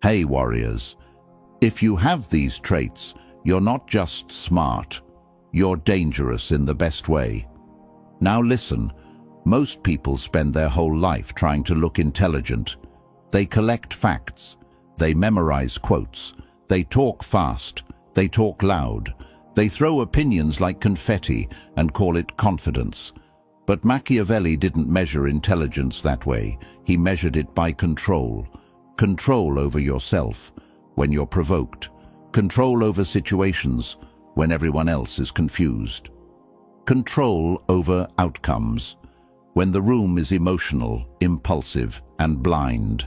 Hey warriors, if you have these traits, you're not just smart, you're dangerous in the best way. Now listen, most people spend their whole life trying to look intelligent. They collect facts, they memorize quotes, they talk fast, they talk loud, they throw opinions like confetti and call it confidence. But Machiavelli didn't measure intelligence that way. He measured it by control. Control over yourself when you're provoked. Control over situations when everyone else is confused. Control over outcomes when the room is emotional, impulsive, and blind.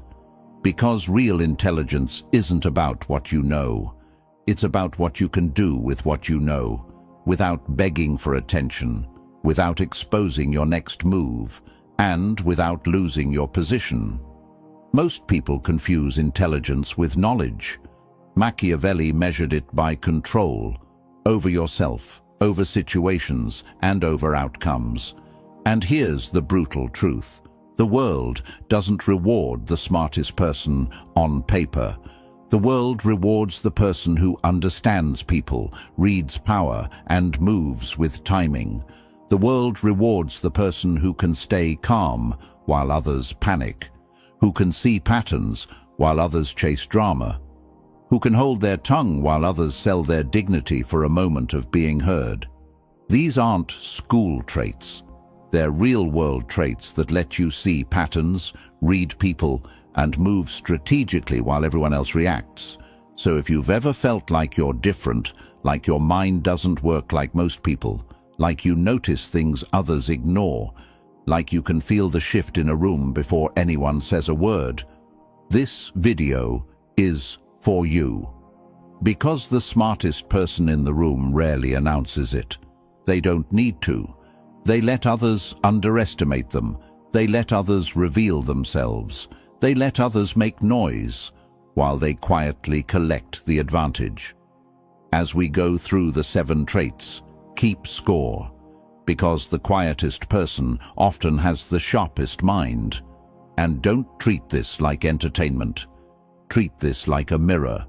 Because real intelligence isn't about what you know. It's about what you can do with what you know, without begging for attention, without exposing your next move, and without losing your position. Most people confuse intelligence with knowledge. Machiavelli measured it by control, over yourself, over situations, and over outcomes. And here's the brutal truth. The world doesn't reward the smartest person on paper. The world rewards the person who understands people, reads power, and moves with timing. The world rewards the person who can stay calm while others panic, who can see patterns while others chase drama, who can hold their tongue while others sell their dignity for a moment of being heard. These aren't school traits. They're real-world traits that let you see patterns, read people, and move strategically while everyone else reacts. So if you've ever felt like you're different, like your mind doesn't work like most people, like you notice things others ignore, like you can feel the shift in a room before anyone says a word, this video is for you. Because the smartest person in the room rarely announces it. They don't need to. They let others underestimate them. They let others reveal themselves. They let others make noise, while they quietly collect the advantage. As we go through the 7 traits, keep score, because the quietest person often has the sharpest mind. And don't treat this like entertainment. Treat this like a mirror,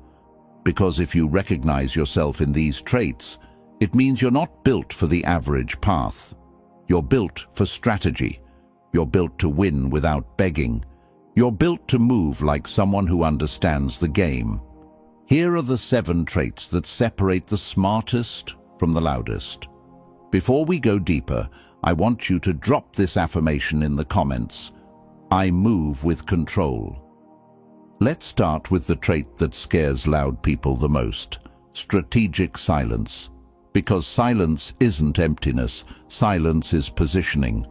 because if you recognize yourself in these traits, it means you're not built for the average path. You're built for strategy. You're built to win without begging. You're built to move like someone who understands the game. Here are the 7 traits that separate the smartest from the loudest. Before we go deeper, I want you to drop this affirmation in the comments. I move with control. Let's start with the trait that scares loud people the most, strategic silence. Because silence isn't emptiness, silence is positioning.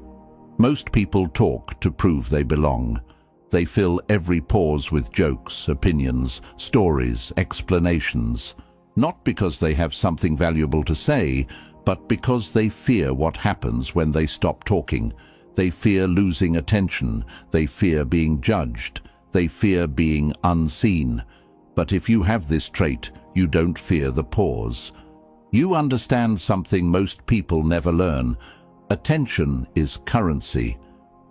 Most people talk to prove they belong. They fill every pause with jokes, opinions, stories, explanations. Not because they have something valuable to say, but because they fear what happens when they stop talking. They fear losing attention. They fear being judged. They fear being unseen. But if you have this trait, you don't fear the pause. You understand something most people never learn. Attention is currency.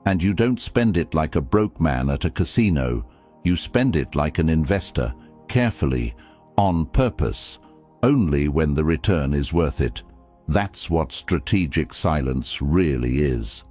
And you don't spend it like a broke man at a casino. You spend it like an investor, carefully, on purpose, only when the return is worth it. That's what strategic silence really is.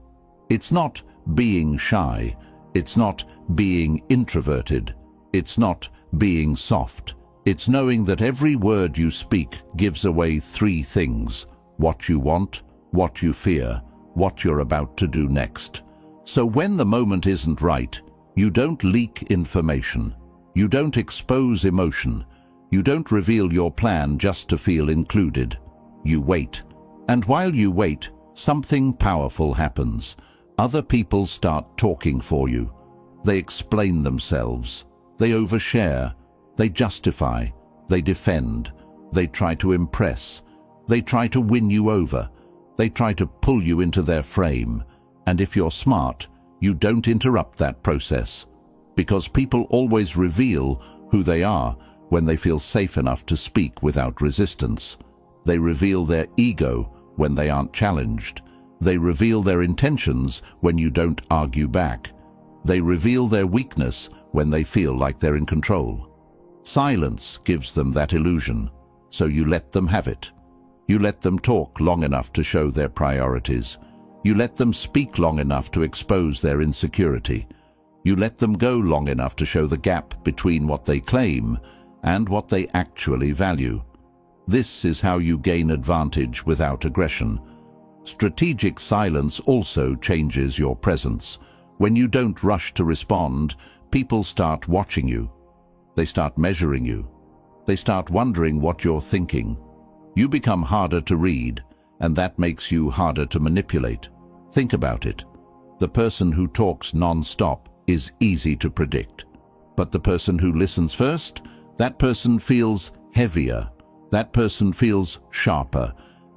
It's not being shy. It's not being introverted. It's not being soft. It's knowing that every word you speak gives away 3 things: what you want, what you fear, what you're about to do next. So when the moment isn't right, you don't leak information. You don't expose emotion. You don't reveal your plan just to feel included. You wait. And while you wait, something powerful happens. Other people start talking for you. They explain themselves. They overshare. They justify. They defend. They try to impress. They try to win you over. They try to pull you into their frame. And if you're smart, you don't interrupt that process. Because people always reveal who they are when they feel safe enough to speak without resistance. They reveal their ego when they aren't challenged. They reveal their intentions when you don't argue back. They reveal their weakness when they feel like they're in control. Silence gives them that illusion, so you let them have it. You let them talk long enough to show their priorities. You let them speak long enough to expose their insecurity. You let them go long enough to show the gap between what they claim and what they actually value. This is how you gain advantage without aggression. Strategic silence also changes your presence. When you don't rush to respond, people start watching you. They start measuring you. They start wondering what you're thinking. You become harder to read, and that makes you harder to manipulate. Think about it. The person who talks non-stop is easy to predict. But the person who listens first, that person feels heavier. That person feels sharper.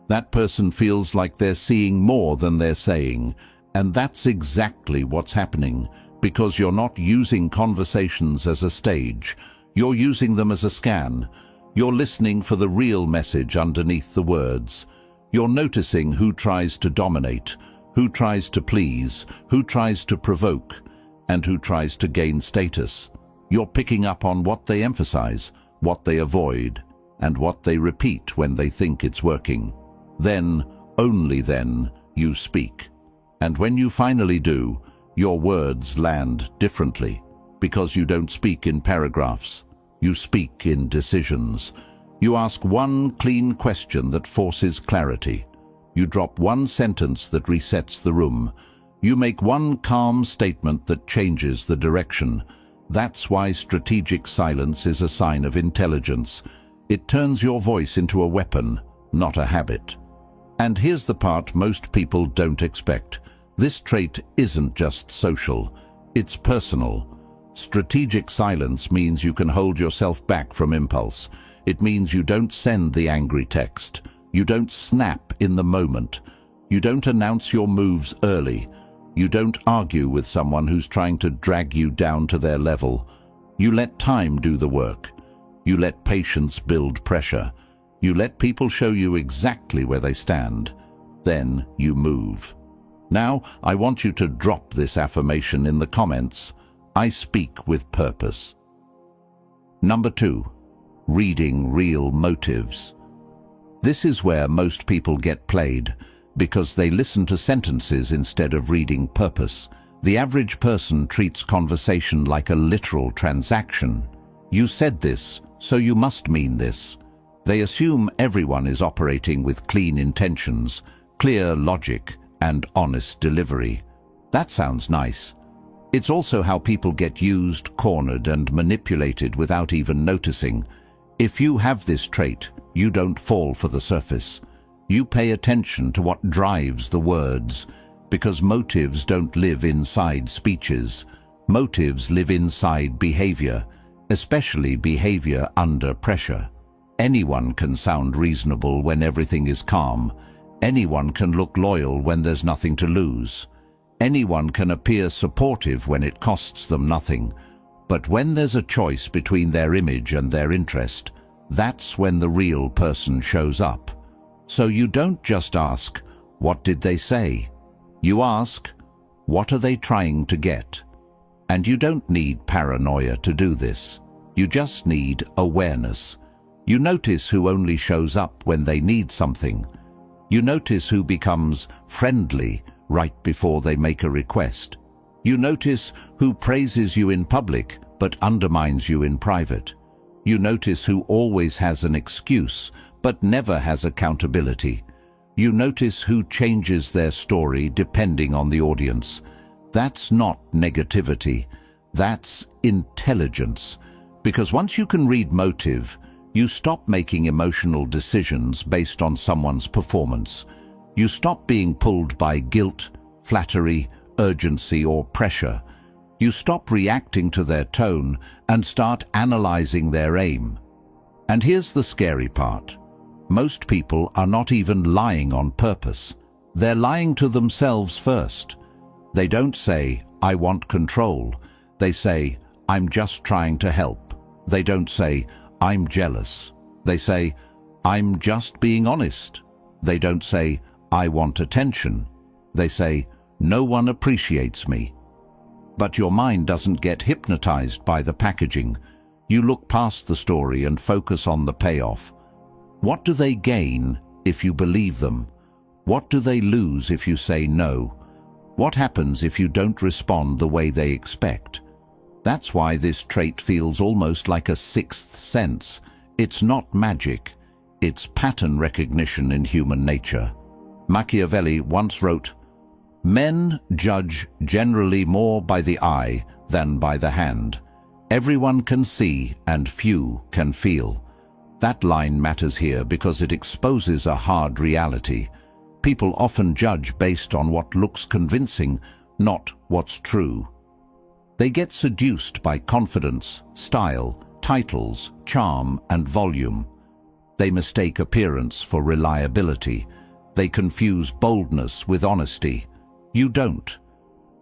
That person feels like they're seeing more than they're saying. And that's exactly what's happening, because you're not using conversations as a stage. You're using them as a scan. You're listening for the real message underneath the words. You're noticing who tries to dominate, who tries to please, who tries to provoke, and who tries to gain status. You're picking up on what they emphasize, what they avoid, and what they repeat when they think it's working. Then, only then, you speak. And when you finally do, your words land differently, because you don't speak in paragraphs. You speak in decisions. You ask one clean question that forces clarity. You drop one sentence that resets the room. You make one calm statement that changes the direction. That's why strategic silence is a sign of intelligence. It turns your voice into a weapon, not a habit. And here's the part most people don't expect. This trait isn't just social, it's personal. Strategic silence means you can hold yourself back from impulse. It means you don't send the angry text. You don't snap in the moment. You don't announce your moves early. You don't argue with someone who's trying to drag you down to their level. You let time do the work. You let patience build pressure. You let people show you exactly where they stand. Then you move. Now, I want you to drop this affirmation in the comments. I speak with purpose. Number 2, reading real motives. This is where most people get played, because they listen to sentences instead of reading purpose. The average person treats conversation like a literal transaction. You said this, so you must mean this. They assume everyone is operating with clean intentions, clear logic, and honest delivery. That sounds nice. It's also how people get used, cornered, and manipulated without even noticing. If you have this trait, you don't fall for the surface. You pay attention to what drives the words, because motives don't live inside speeches. Motives live inside behavior, especially behavior under pressure. Anyone can sound reasonable when everything is calm. Anyone can look loyal when there's nothing to lose. Anyone can appear supportive when it costs them nothing. But when there's a choice between their image and their interest, that's when the real person shows up. So you don't just ask, what did they say? You ask, what are they trying to get? And you don't need paranoia to do this. You just need awareness. You notice who only shows up when they need something. You notice who becomes friendly right before they make a request. You notice who praises you in public but undermines you in private. You notice who always has an excuse but never has accountability. You notice who changes their story depending on the audience. That's not negativity. That's intelligence. Because once you can read motive, you stop making emotional decisions based on someone's performance. You stop being pulled by guilt, flattery, urgency, or pressure. You stop reacting to their tone and start analyzing their aim. And here's the scary part. Most people are not even lying on purpose. They're lying to themselves first. They don't say, I want control. They say, I'm just trying to help. They don't say, I'm jealous. They say, I'm just being honest. They don't say, I want attention. They say, no one appreciates me. But your mind doesn't get hypnotized by the packaging. You look past the story and focus on the payoff. What do they gain if you believe them? What do they lose if you say no? What happens if you don't respond the way they expect? That's why this trait feels almost like a sixth sense. It's not magic, it's pattern recognition in human nature. Machiavelli once wrote, "Men judge generally more by the eye than by the hand. Everyone can see and few can feel." That line matters here because it exposes a hard reality. People often judge based on what looks convincing, not what's true. They get seduced by confidence, style, titles, charm, and volume. They mistake appearance for reliability. They confuse boldness with honesty. You don't.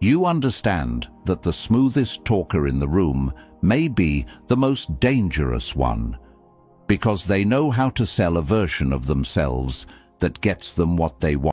You understand that the smoothest talker in the room may be the most dangerous one, because they know how to sell a version of themselves that gets them what they want.